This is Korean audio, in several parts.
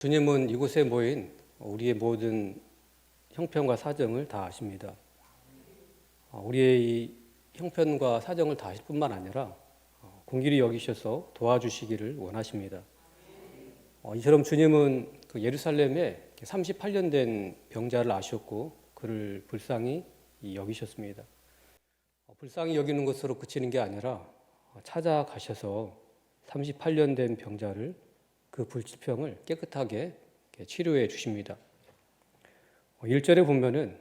주님은 이곳에 모인 우리의 모든 형편과 사정을 다 아십니다. 우리의 이 형편과 사정을 다 아실 뿐만 아니라 긍휼히 여기셔서 도와주시기를 원하십니다. 이처럼 주님은 그 예루살렘에 38년 된 병자를 아셨고 그를 불쌍히 여기셨습니다. 불쌍히 여기는 것으로 그치는 게 아니라 찾아가셔서 38년 된 병자를 그 불치병을 깨끗하게 치료해 주십니다. 1절에 보면은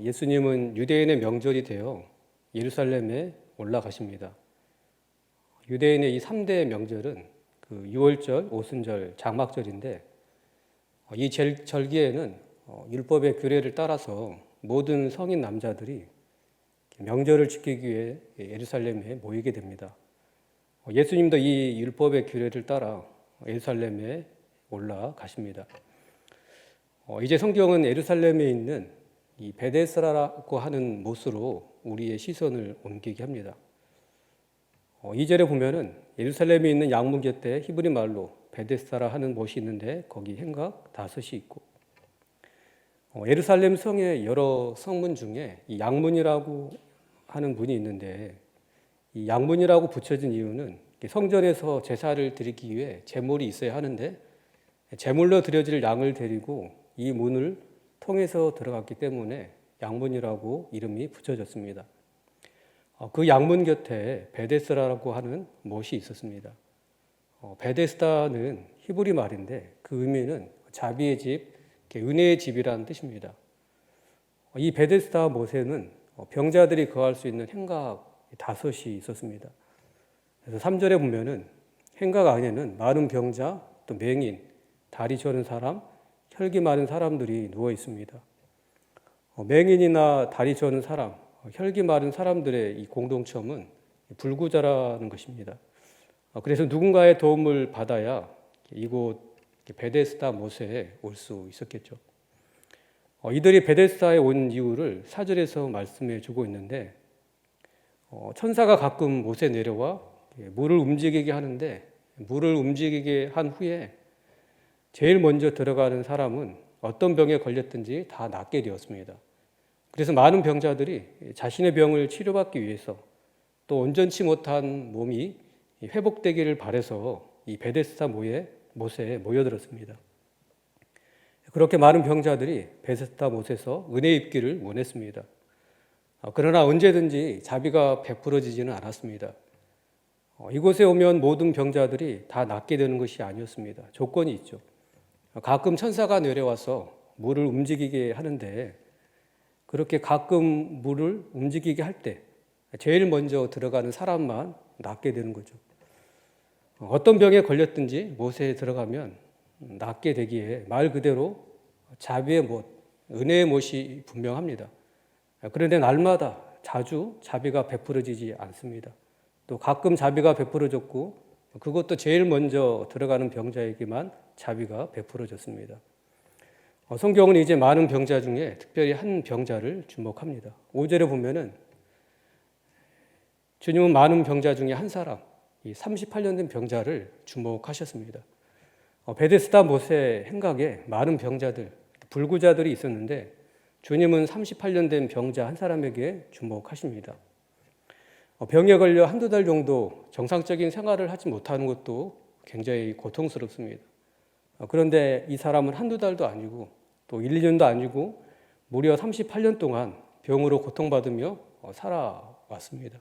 예수님은 유대인의 명절이 되어 예루살렘에 올라가십니다. 유대인의 이 3대 명절은 그 유월절, 오순절, 장막절인데 이 절기에는 율법의 규례를 따라서 모든 성인 남자들이 명절을 지키기 위해 예루살렘에 모이게 됩니다. 예수님도 이 율법의 규례를 따라 예루살렘에 올라가십니다. 이제 성경은 예루살렘에 있는 이 베데스다라고 하는 못으로 우리의 시선을 옮기게 합니다. 2절에 보면은 예루살렘에 있는 양문 곁에 히브리 말로 베데스다라 하는 못이 있는데 거기 행각 5이 있고 예루살렘 성의 여러 성문 중에 이 양문이라고 하는 문이 있는데 이 양문이라고 붙여진 이유는 성전에서 제사를 드리기 위해 제물이 있어야 하는데 제물로 드려질 양을 데리고 이 문을 통해서 들어갔기 때문에 양문이라고 이름이 붙여졌습니다. 그 양문 곁에 베데스다라고 하는 못이 있었습니다. 베데스다는 히브리 말인데 그 의미는 자비의 집, 은혜의 집이라는 뜻입니다. 이 베데스다 못에는 병자들이 거할 수 있는 행각 5이 있었습니다. 그래서 3절에 보면은 행각 안에는 많은 병자, 또 맹인, 다리 저는 사람, 혈기 많은 사람들이 누워 있습니다. 맹인이나 다리 저는 사람, 혈기 많은 사람들의 이 공동점은 불구자라는 것입니다. 그래서 누군가의 도움을 받아야 이곳 베데스다 못에 올 수 있었겠죠. 이들이 베데스다에 온 이유를 4절에서 말씀해 주고 있는데 천사가 가끔 못에 내려와 물을 움직이게 하는데 물을 움직이게 한 후에 제일 먼저 들어가는 사람은 어떤 병에 걸렸든지 다 낫게 되었습니다. 그래서 많은 병자들이 자신의 병을 치료받기 위해서 또 온전치 못한 몸이 회복되기를 바라서 이 베데스다 못에 모여들었습니다. 그렇게 많은 병자들이 베데스다 못에서 은혜 입기를 원했습니다. 그러나 언제든지 자비가 베풀어지지는 않았습니다. 이곳에 오면 모든 병자들이 다 낫게 되는 것이 아니었습니다. 조건이 있죠. 가끔 천사가 내려와서 물을 움직이게 하는데 그렇게 가끔 물을 움직이게 할 때 제일 먼저 들어가는 사람만 낫게 되는 거죠. 어떤 병에 걸렸든지 못에 들어가면 낫게 되기에 말 그대로 자비의 못, 은혜의 못이 분명합니다. 그런데 날마다 자주 자비가 베풀어지지 않습니다. 또 가끔 자비가 베풀어졌고 그것도 제일 먼저 들어가는 병자에게만 자비가 베풀어졌습니다. 성경은 이제 많은 병자 중에 특별히 한 병자를 주목합니다. 5절에 보면은 주님은 많은 병자 중에 한 사람, 이 38년 된 병자를 주목하셨습니다. 베데스다 못의 행각에 많은 병자들, 불구자들이 있었는데 주님은 38년 된 병자 한 사람에게 주목하십니다. 병에 걸려 한두 달 정도 정상적인 생활을 하지 못하는 것도 굉장히 고통스럽습니다. 그런데 이 사람은 한두 달도 아니고 또 1, 2년도 아니고 무려 38년 동안 병으로 고통받으며 살아왔습니다.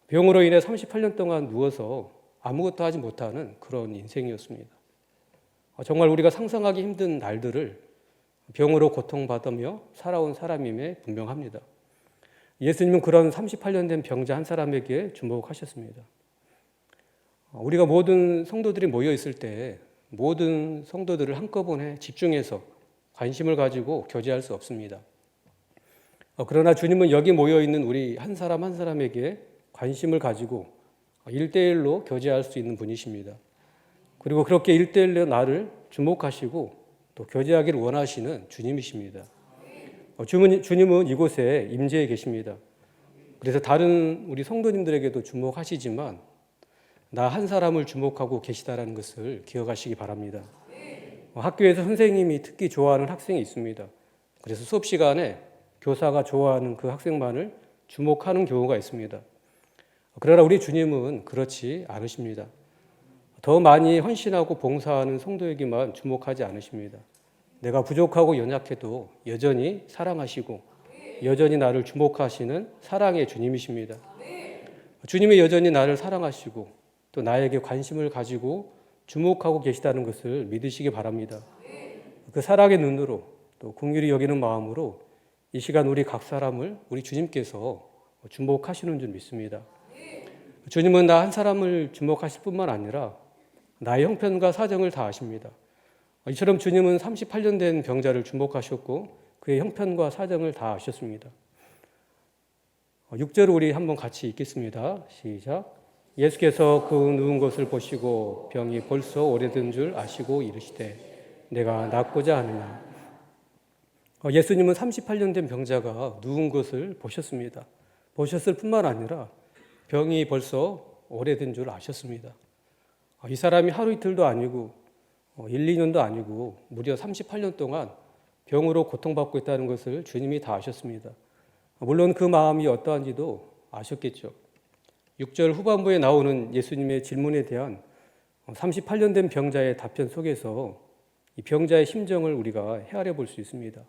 병으로 인해 38년 동안 누워서 아무것도 하지 못하는 그런 인생이었습니다. 정말 우리가 상상하기 힘든 날들을 병으로 고통받으며 살아온 사람임에 분명합니다. 예수님은 그런 38년 된 병자 한 사람에게 주목하셨습니다. 우리가 모든 성도들이 모여 있을 때 모든 성도들을 한꺼번에 집중해서 관심을 가지고 교제할 수 없습니다. 그러나 주님은 여기 모여 있는 우리 한 사람 한 사람에게 관심을 가지고 1대1로 교제할 수 있는 분이십니다. 그리고 그렇게 1대1로 나를 주목하시고 또 교제하기를 원하시는 주님이십니다. 주님은 이곳에 임재해 계십니다. 그래서 다른 우리 성도님들에게도 주목하시지만 나 한 사람을 주목하고 계시다라는 것을 기억하시기 바랍니다. 학교에서 선생님이 특히 좋아하는 학생이 있습니다. 그래서 수업 시간에 교사가 좋아하는 그 학생만을 주목하는 경우가 있습니다. 그러나 우리 주님은 그렇지 않으십니다. 더 많이 헌신하고 봉사하는 성도에게만 주목하지 않으십니다. 내가 부족하고 연약해도 여전히 사랑하시고 여전히 나를 주목하시는 사랑의 주님이십니다. 주님이 여전히 나를 사랑하시고 또 나에게 관심을 가지고 주목하고 계시다는 것을 믿으시기 바랍니다. 그 사랑의 눈으로 또 긍휼히 여기는 마음으로 이 시간 우리 각 사람을 우리 주님께서 주목하시는 줄 믿습니다. 주님은 나 한 사람을 주목하실 뿐만 아니라 나의 형편과 사정을 다 아십니다. 이처럼 주님은 38년 된 병자를 주목하셨고 그의 형편과 사정을 다 아셨습니다. 6절을 우리 한번 같이 읽겠습니다. 시작. 예수께서 그 누운 것을 보시고 병이 벌써 오래된 줄 아시고 이르시되 내가 낫고자 하느냐. 예수님은 38년 된 병자가 누운 것을 보셨습니다. 보셨을 뿐만 아니라 병이 벌써 오래된 줄 아셨습니다. 이 사람이 하루 이틀도 아니고 1, 2년도 아니고 무려 38년 동안 병으로 고통받고 있다는 것을 주님이 다 아셨습니다. 물론 그 마음이 어떠한지도 아셨겠죠. 6절 후반부에 나오는 예수님의 질문에 대한 38년 된 병자의 답변 속에서 이 병자의 심정을 우리가 헤아려 볼 수 있습니다.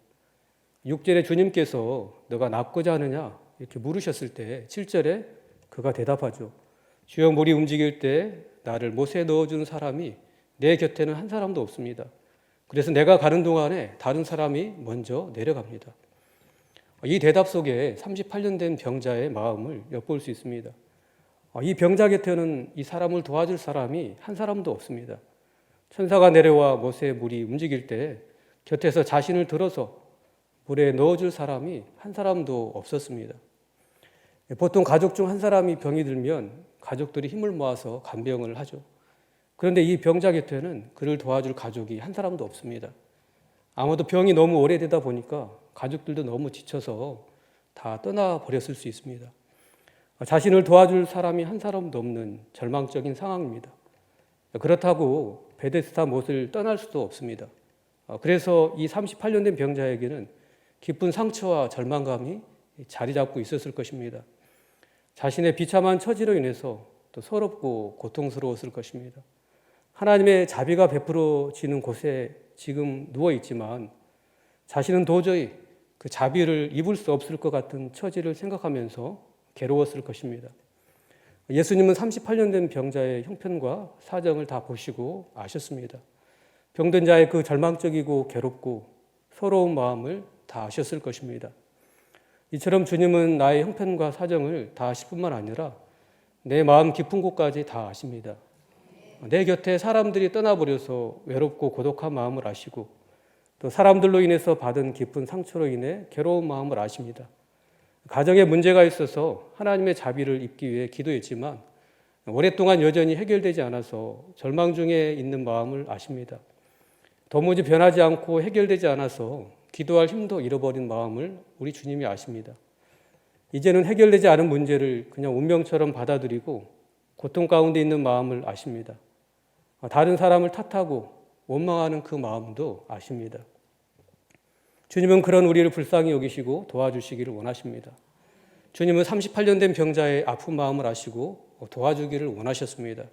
6절에 주님께서 너가 낫고자 하느냐 이렇게 물으셨을 때 7절에 그가 대답하죠. 주여 물이 움직일 때 나를 못에 넣어주는 사람이 내 곁에는 한 사람도 없습니다. 그래서 내가 가는 동안에 다른 사람이 먼저 내려갑니다. 이 대답 속에 38년 된 병자의 마음을 엿볼 수 있습니다. 이 병자 곁에는 이 사람을 도와줄 사람이 한 사람도 없습니다. 천사가 내려와 못에 물이 움직일 때 곁에서 자신을 들어서 물에 넣어줄 사람이 한 사람도 없었습니다. 보통 가족 중 한 사람이 병이 들면 가족들이 힘을 모아서 간병을 하죠. 그런데 이 병자 곁에는 그를 도와줄 가족이 한 사람도 없습니다. 아마도 병이 너무 오래되다 보니까 가족들도 너무 지쳐서 다 떠나버렸을 수 있습니다. 자신을 도와줄 사람이 한 사람도 없는 절망적인 상황입니다. 그렇다고 베데스다 못을 떠날 수도 없습니다. 그래서 이 38년 된 병자에게는 깊은 상처와 절망감이 자리 잡고 있었을 것입니다. 자신의 비참한 처지로 인해서 또 서럽고 고통스러웠을 것입니다. 하나님의 자비가 베풀어지는 곳에 지금 누워 있지만 자신은 도저히 그 자비를 입을 수 없을 것 같은 처지를 생각하면서 괴로웠을 것입니다. 예수님은 38년 된 병자의 형편과 사정을 다 보시고 아셨습니다. 병든 자의 그 절망적이고 괴롭고 서러운 마음을 다 아셨을 것입니다. 이처럼 주님은 나의 형편과 사정을 다 아실 뿐만 아니라 내 마음 깊은 곳까지 다 아십니다. 내 곁에 사람들이 떠나버려서 외롭고 고독한 마음을 아시고 또 사람들로 인해서 받은 깊은 상처로 인해 괴로운 마음을 아십니다. 가정에 문제가 있어서 하나님의 자비를 입기 위해 기도했지만 오랫동안 여전히 해결되지 않아서 절망 중에 있는 마음을 아십니다. 도무지 변하지 않고 해결되지 않아서 기도할 힘도 잃어버린 마음을 우리 주님이 아십니다. 이제는 해결되지 않은 문제를 그냥 운명처럼 받아들이고 고통 가운데 있는 마음을 아십니다. 다른 사람을 탓하고 원망하는 그 마음도 아십니다. 주님은 그런 우리를 불쌍히 여기시고 도와주시기를 원하십니다. 주님은 38년 된 병자의 아픈 마음을 아시고 도와주기를 원하셨습니다.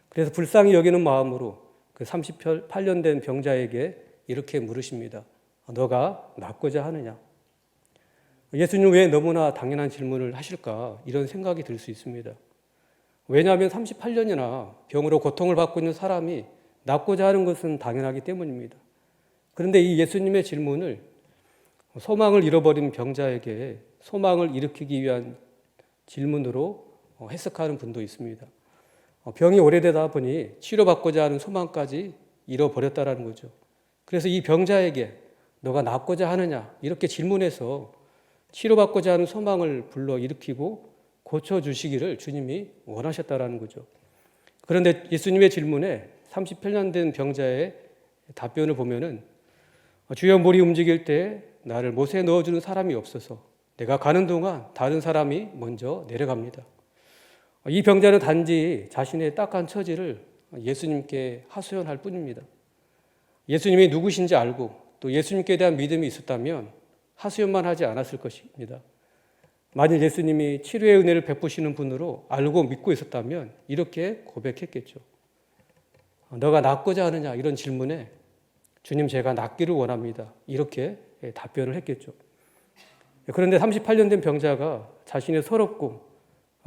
그래서 불쌍히 여기는 마음으로 그 38년 된 병자에게 이렇게 물으십니다. 너가 낫고자 하느냐? 예수님 왜 너무나 당연한 질문을 하실까? 이런 생각이 들 수 있습니다. 왜냐하면 38년이나 병으로 고통을 받고 있는 사람이 낫고자 하는 것은 당연하기 때문입니다. 그런데 이 예수님의 질문을 소망을 잃어버린 병자에게 소망을 일으키기 위한 질문으로 해석하는 분도 있습니다. 병이 오래되다 보니 치료받고자 하는 소망까지 잃어버렸다는 거죠. 그래서 이 병자에게 너가 낫고자 하느냐 이렇게 질문해서 치료받고자 하는 소망을 불러일으키고 고쳐주시기를 주님이 원하셨다는 거죠. 그런데 예수님의 질문에 38년 된 병자의 답변을 보면은 주여 물이 움직일 때 나를 못에 넣어주는 사람이 없어서 내가 가는 동안 다른 사람이 먼저 내려갑니다. 이 병자는 단지 자신의 딱한 처지를 예수님께 하소연할 뿐입니다. 예수님이 누구신지 알고 또 예수님께 대한 믿음이 있었다면 하소연만 하지 않았을 것입니다. 만일 예수님이 치료의 은혜를 베푸시는 분으로 알고 믿고 있었다면 이렇게 고백했겠죠. 너가 낫고자 하느냐? 이런 질문에 주님, 제가 낫기를 원합니다. 이렇게 답변을 했겠죠. 그런데 38년 된 병자가 자신의 서럽고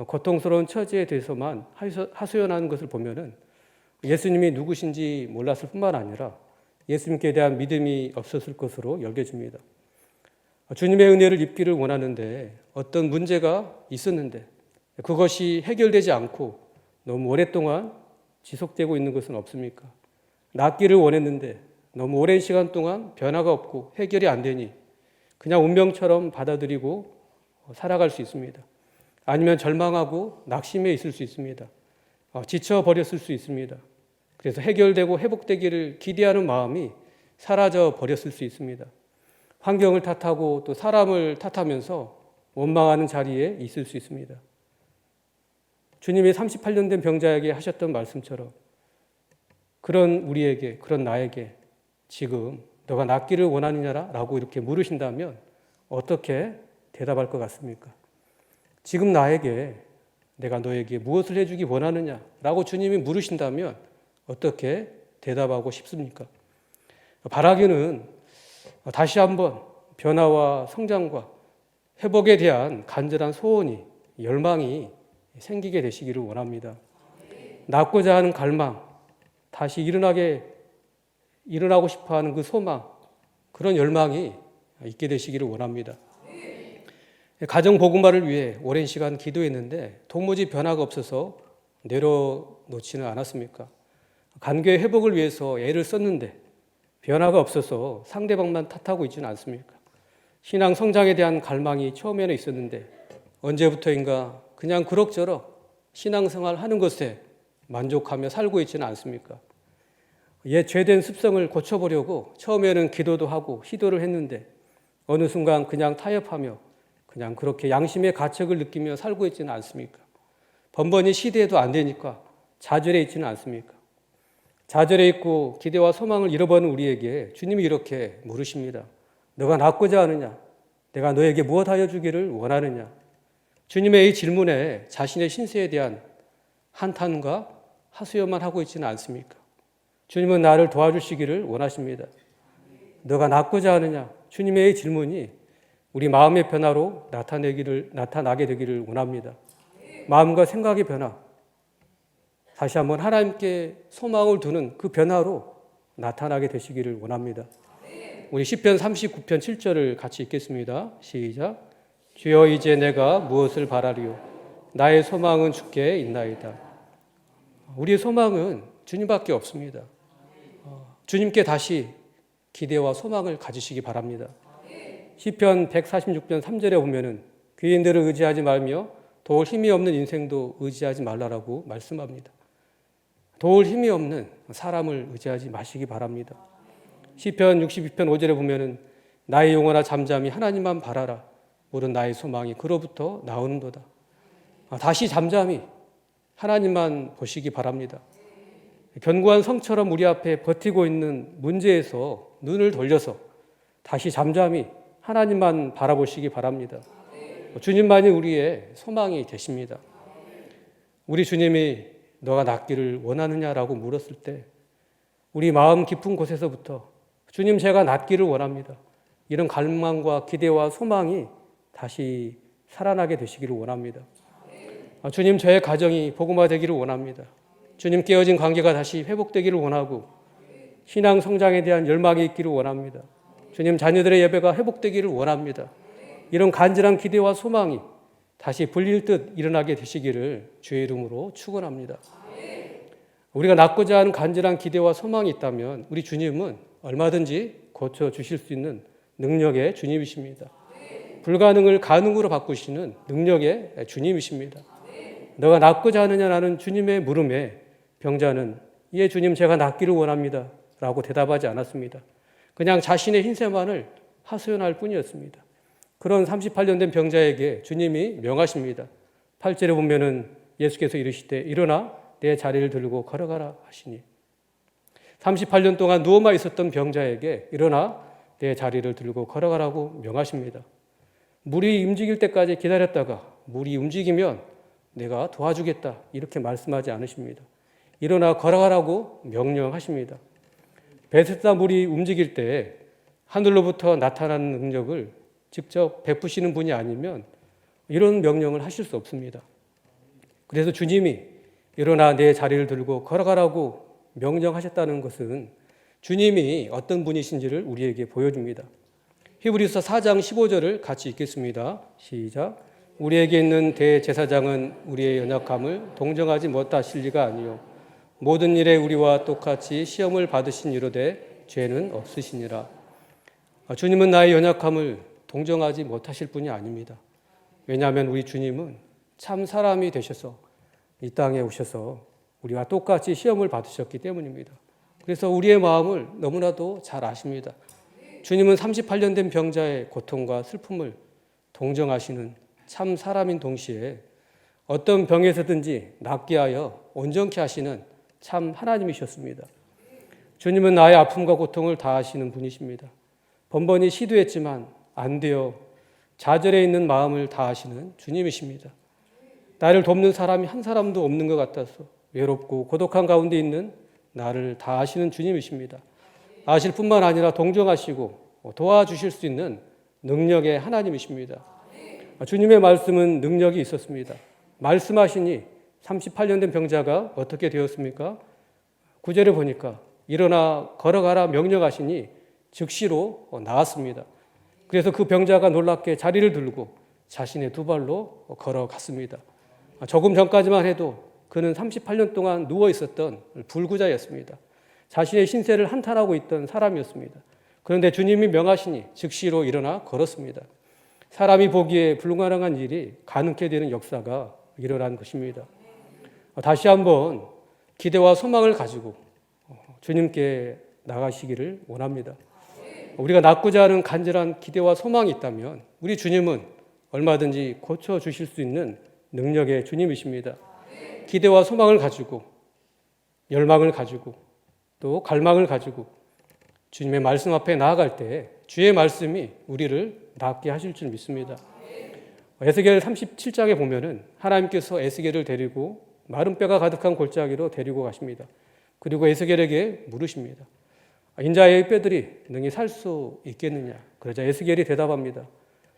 고통스러운 처지에 대해서만 하소연하는 것을 보면은 예수님이 누구신지 몰랐을 뿐만 아니라 예수님께 대한 믿음이 없었을 것으로 여겨집니다. 주님의 은혜를 입기를 원하는데 어떤 문제가 있었는데 그것이 해결되지 않고 너무 오랫동안 지속되고 있는 것은 없습니까? 낫기를 원했는데 너무 오랜 시간 동안 변화가 없고 해결이 안 되니 그냥 운명처럼 받아들이고 살아갈 수 있습니다. 아니면 절망하고 낙심해 있을 수 있습니다. 지쳐버렸을 수 있습니다. 그래서 해결되고 회복되기를 기대하는 마음이 사라져 버렸을 수 있습니다. 환경을 탓하고 또 사람을 탓하면서 원망하는 자리에 있을 수 있습니다. 주님이 38년 된 병자에게 하셨던 말씀처럼 그런 우리에게, 그런 나에게 지금 너가 낫기를 원하느냐라고 이렇게 물으신다면 어떻게 대답할 것 같습니까? 지금 나에게 내가 너에게 무엇을 해주기 원하느냐라고 주님이 물으신다면 어떻게 대답하고 싶습니까? 바라기는 다시 한번 변화와 성장과 회복에 대한 간절한 소원이, 열망이 생기게 되시기를 원합니다. 낫고자 하는 갈망, 다시 일어나고 싶어하는 그 소망, 그런 열망이 있게 되시기를 원합니다. 가정 복음화를 위해 오랜 시간 기도했는데 도무지 변화가 없어서 내려놓지는 않았습니까? 관계 회복을 위해서 애를 썼는데 변화가 없어서 상대방만 탓하고 있지는 않습니까? 신앙 성장에 대한 갈망이 처음에는 있었는데 언제부터인가 그냥 그럭저럭 신앙생활 하는 것에 만족하며 살고 있지는 않습니까? 옛 죄된 습성을 고쳐보려고 처음에는 기도도 하고 시도를 했는데 어느 순간 그냥 타협하며 그냥 그렇게 양심의 가책을 느끼며 살고 있지는 않습니까? 번번이 시도해도 안 되니까 좌절해 있지는 않습니까? 좌절해 있고 기대와 소망을 잃어버린 우리에게 주님이 이렇게 물으십니다. 너가 낫고자 하느냐? 내가 너에게 무엇하여 주기를 원하느냐? 주님의 이 질문에 자신의 신세에 대한 한탄과 하소연만 하고 있지는 않습니까? 주님은 나를 도와주시기를 원하십니다. 너가 낫고자 하느냐? 주님의 이 질문이 우리 마음의 변화로 나타나게 되기를 원합니다. 마음과 생각의 변화, 다시 한번 하나님께 소망을 두는 그 변화로 나타나게 되시기를 원합니다. 우리 시편 39편 7절을 같이 읽겠습니다. 시작. 주여 이제 내가 무엇을 바라리요? 나의 소망은 주께 있나이다. 우리의 소망은 주님밖에 없습니다. 주님께 다시 기대와 소망을 가지시기 바랍니다. 시편 146편 3절에 보면은 귀인들을 의지하지 말며 도울 힘이 없는 인생도 의지하지 말라라고 말씀합니다. 도울 힘이 없는 사람을 의지하지 마시기 바랍니다. 시편 62편 5절에 보면은 나의 영혼아 잠잠히 하나님만 바라라. 모든 나의 소망이 그로부터 나오는도다. 다시 잠잠히 하나님만 보시기 바랍니다. 견고한 성처럼 우리 앞에 버티고 있는 문제에서 눈을 돌려서 다시 잠잠히 하나님만 바라보시기 바랍니다. 주님만이 우리의 소망이 되십니다. 우리 주님이 너가 낫기를 원하느냐라고 물었을 때 우리 마음 깊은 곳에서부터 주님 제가 낫기를 원합니다. 이런 갈망과 기대와 소망이 다시 살아나게 되시기를 원합니다. 주님 저의 가정이 복음화되기를 원합니다. 주님 깨어진 관계가 다시 회복되기를 원하고 신앙 성장에 대한 열망이 있기를 원합니다. 주님 자녀들의 예배가 회복되기를 원합니다. 이런 간절한 기대와 소망이 다시 불릴 듯 일어나게 되시기를 주의 이름으로 축원합니다. 우리가 낫고자 하는 간절한 기대와 소망이 있다면 우리 주님은 얼마든지 고쳐주실 수 있는 능력의 주님이십니다. 불가능을 가능으로 바꾸시는 능력의 주님이십니다. 너가 낫고자 하느냐라는 주님의 물음에 병자는 예 주님 제가 낫기를 원합니다 라고 대답하지 않았습니다. 그냥 자신의 흰새만을 하소연할 뿐이었습니다. 그런 38년 된 병자에게 주님이 명하십니다. 8절에 보면은 예수께서 이르시되 일어나 내 자리를 들고 걸어가라 하시니 38년 동안 누워만 있었던 병자에게 일어나 내 자리를 들고 걸어가라고 명하십니다. 물이 움직일 때까지 기다렸다가 물이 움직이면 내가 도와주겠다 이렇게 말씀하지 않으십니다. 일어나 걸어가라고 명령하십니다. 베세다 물이 움직일 때 하늘로부터 나타나는 능력을 직접 베푸시는 분이 아니면 이런 명령을 하실 수 없습니다. 그래서 주님이 일어나 내 자리를 들고 걸어가라고 명령하셨다는 것은 주님이 어떤 분이신지를 우리에게 보여줍니다. 히브리서 4장 15절을 같이 읽겠습니다. 시작. 우리에게 있는 대제사장은 우리의 연약함을 동정하지 못하실 리가 아니요 모든 일에 우리와 똑같이 시험을 받으신 이로되 죄는 없으시니라. 주님은 나의 연약함을 동정하지 못하실 분이 아닙니다. 왜냐하면 우리 주님은 참 사람이 되셔서 이 땅에 오셔서 우리와 똑같이 시험을 받으셨기 때문입니다. 그래서 우리의 마음을 너무나도 잘 아십니다. 주님은 38년 된 병자의 고통과 슬픔을 동정하시는 참 사람인 동시에 어떤 병에서든지 낫게 하여 온전케 하시는 참 하나님이셨습니다. 주님은 나의 아픔과 고통을 다 아시는 분이십니다. 번번이 시도했지만 안 되어 좌절해 있는 마음을 다 아시는 주님이십니다. 나를 돕는 사람이 한 사람도 없는 것 같아서 외롭고 고독한 가운데 있는 나를 다 아시는 주님이십니다. 아실 뿐만 아니라 동정하시고 도와주실 수 있는 능력의 하나님이십니다. 주님의 말씀은 능력이 있었습니다. 말씀하시니 38년 된 병자가 어떻게 되었습니까? 9절에 보니까 일어나 걸어가라 명령하시니 즉시로 나았습니다. 그래서 그 병자가 놀랍게 자리를 들고 자신의 두 발로 걸어갔습니다. 조금 전까지만 해도 그는 38년 동안 누워 있었던 불구자였습니다. 자신의 신세를 한탄하고 있던 사람이었습니다. 그런데 주님이 명하시니 즉시로 일어나 걸었습니다. 사람이 보기에 불가능한 일이 가능케 되는 역사가 일어난 것입니다. 다시 한번 기대와 소망을 가지고 주님께 나가시기를 원합니다. 우리가 낳고자 하는 간절한 기대와 소망이 있다면 우리 주님은 얼마든지 고쳐주실 수 있는 능력의 주님이십니다. 기대와 소망을 가지고 열망을 가지고 또 갈망을 가지고 주님의 말씀 앞에 나아갈 때 주의 말씀이 우리를 낫게 하실 줄 믿습니다. 에스겔 37장에 보면은 하나님께서 에스겔을 데리고 마른 뼈가 가득한 골짜기로 데리고 가십니다. 그리고 에스겔에게 물으십니다. 인자의 뼈들이 능히 살 수 있겠느냐? 그러자 에스겔이 대답합니다.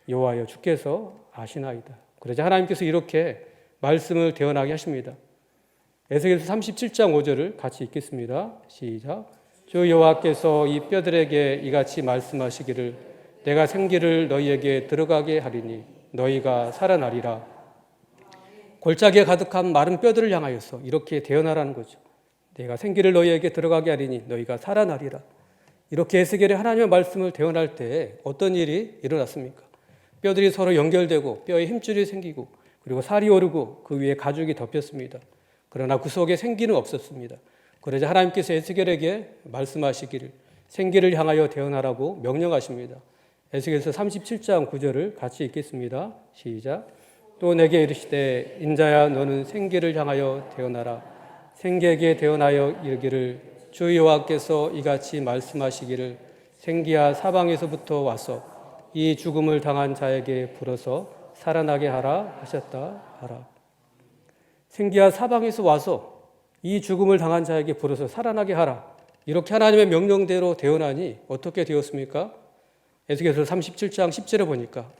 여호와여 주께서 아시나이다. 그러자 하나님께서 이렇게 말씀을 대언하게 하십니다. 에스겔서 37장 5절을 같이 읽겠습니다. 시작. 주 여호와께서 이 뼈들에게 이같이 말씀하시기를 내가 생기를 너희에게 들어가게 하리니 너희가 살아나리라. 골짜기에 가득한 마른 뼈들을 향하여서 이렇게 대언하라는 거죠. 내가 생기를 너희에게 들어가게 하리니 너희가 살아나리라. 이렇게 에스겔이 하나님의 말씀을 대언할 때 어떤 일이 일어났습니까? 뼈들이 서로 연결되고 뼈에 힘줄이 생기고 그리고 살이 오르고 그 위에 가죽이 덮였습니다. 그러나 그 속에 생기는 없었습니다. 그러자 하나님께서 에스겔에게 말씀하시기를 생기를 향하여 대언하라고 명령하십니다. 에스겔서 37장 9절을 같이 읽겠습니다. 시작. 또 내게 이르시되 인자야 너는 생기를 향하여 대언하라. 생기에게 대언하여 이르기를 주 여호와께서 이같이 말씀하시기를 생기야 사방에서부터 와서 이 죽음을 당한 자에게 불어서 살아나게 하라 하셨다 하라. 생기야 사방에서 와서 이 죽음을 당한 자에게 불어서 살아나게 하라. 이렇게 하나님의 명령대로 대언하니 어떻게 되었습니까? 에스겔서 37장 10절에 보니까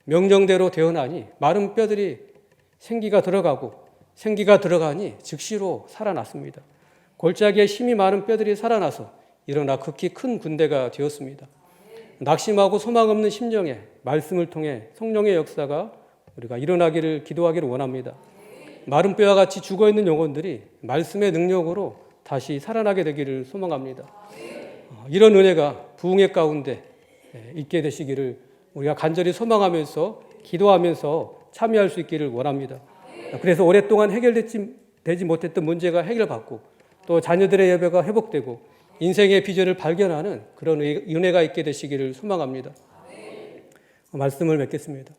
명령대로 대언하니 마른 뼈들이 생기가 들어가니 즉시로 살아났습니다. 골짜기에 힘이 많은 뼈들이 살아나서 일어나 극히 큰 군대가 되었습니다. 낙심하고 소망 없는 심령에 말씀을 통해 성령의 역사가 우리가 일어나기를 기도하기를 원합니다. 마른 뼈와 같이 죽어있는 영혼들이 말씀의 능력으로 다시 살아나게 되기를 소망합니다. 이런 은혜가 부흥의 가운데 있게 되시기를 우리가 간절히 소망하면서 기도하면서 참여할 수 있기를 원합니다. 그래서 오랫동안 해결되지 못했던 문제가 해결받고 또 자녀들의 예배가 회복되고 인생의 비전을 발견하는 그런 은혜가 있게 되시기를 소망합니다. 말씀을 맺겠습니다.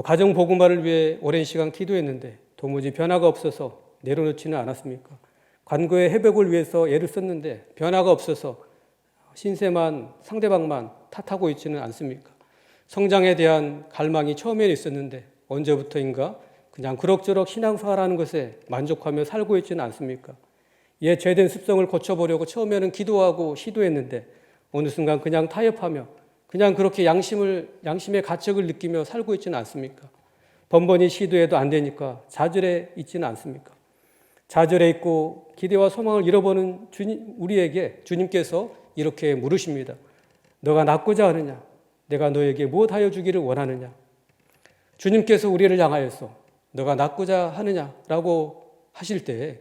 가정 복음화를 위해 오랜 시간 기도했는데 도무지 변화가 없어서 내려놓지는 않았습니까? 관계의 회복을 위해서 애를 썼는데 변화가 없어서 신세만 상대방만 탓하고 있지는 않습니까? 성장에 대한 갈망이 처음에는 있었는데 언제부터인가 그냥 그럭저럭 신앙생활하는 것에 만족하며 살고 있지는 않습니까? 옛 죄된 습성을 고쳐보려고 처음에는 기도하고 시도했는데 어느 순간 그냥 타협하며 그냥 그렇게 양심의 가책을 느끼며 살고 있지는 않습니까? 번번이 시도해도 안 되니까 좌절해 있지는 않습니까? 좌절해 있고 기대와 소망을 잃어버리는 우리에게 주님께서 이렇게 물으십니다. 너가 낫고자 하느냐? 내가 너에게 무엇하여 주기를 원하느냐? 주님께서 우리를 향하여서 너가 낫고자 하느냐라고 하실 때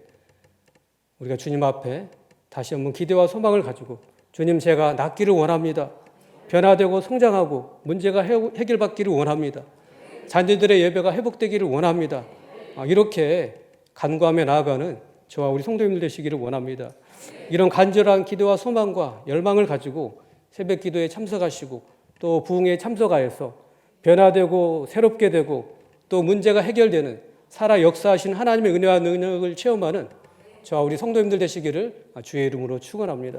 우리가 주님 앞에 다시 한번 기대와 소망을 가지고 주님, 제가 낫기를 원합니다. 변화되고 성장하고 문제가 해결받기를 원합니다. 자녀들의 예배가 회복되기를 원합니다. 이렇게 간구하며 나아가는 저와 우리 성도님들 되시기를 원합니다. 이런 간절한 기도와 소망과 열망을 가지고 새벽 기도에 참석하시고 또 부흥에 참석하여서 변화되고 새롭게 되고 또 문제가 해결되는 살아 역사하신 하나님의 은혜와 능력을 체험하는 저와 우리 성도님들 되시기를 주의 이름으로 축원합니다.